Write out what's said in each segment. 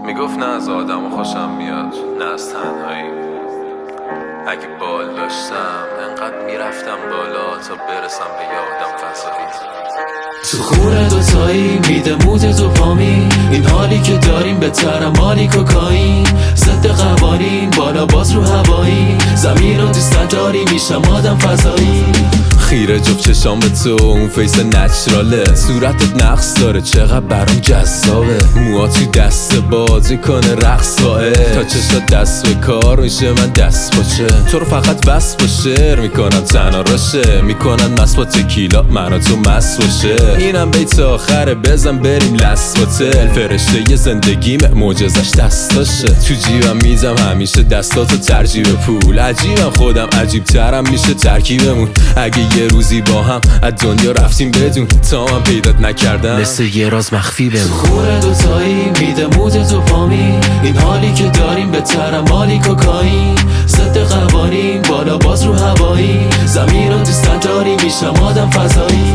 میگفت نه از آدم خوشم میاد نه از تنهایی. اگه بال داشتم انقدر میرفتم بالا تا برسم به یادم فضایی. تو خونه دوتایی میده موت تو پامی، این حالی که داریم بهترم مالی کوکائین. ضد قوانین بالا باز رو هوایی، زمین رو دوست نداری میشم آدم فضایی. خیره جفت چشام به تو، اون فیس نچراله، صورتت نقص داره چقدر برام جذابه. موها تو دست باز میکنه رقصاه، تا چشات دست به کار میشه من دست باشه. تو رو فقط بس با شعر میکنم تنها راشه، میکنن مست با تکیلا منو تو مست باشه. اینم بیت آخره بزن بریم لس باتل، فرشته ی زندگیم معجزش دستاشه. تو جیبم میزم همیشه دستاتو ترجیب پول، عجیبم خودم عجیب ترم میشه ترکیبمون. اگه یه روزی با هم از دنیا رفتیم بدون تا من پیدات نکردم مثل یه راز مخفی بمون. خونه دوتایی میده موت تو پامی، این حالی که داریم بهترم مالی کوکائین. ضد قوانین بالا باز رو هوایی، زمین رو دوست نداری میشم آدم فضایی.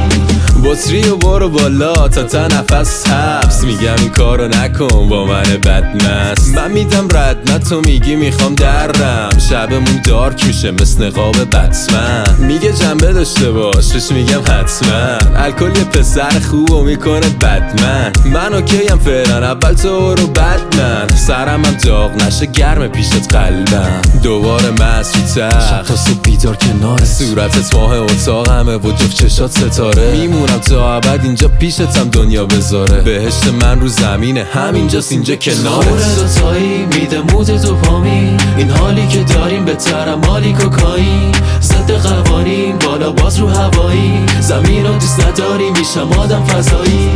بطری و برو بالا تا نفس حبس، میگم این کارو نکن با من بدمست. من میدم رد نه تو میگی میخوام درم، شبمون دارک میشه مثل نقاب بتمن. میگه جنبه داشته باش بهش میگم حتما، الکل یه پسر خوب و میکنه بدمن. من اوکیم فعلا اول تو رو بعد من، سرم هم داغ نشه گرم پیشت قلبم. دوباره مست رو شب تا صبح بیدار کناره، صورتت ماه اتاقمه و جفت چشات ستاره. میمونم تا ابد اینجا پیشتم دنیا بذاره، بهشت من رو زمینه همینجاست اینجا کنارت. خونه دوتایی میده موت تو پامی، این حالی که داریم بهترم مالی کوکائین. ضد قوانین بالا باز رو هوایی، زمین رو دوست نداری میشم آدم فضایی.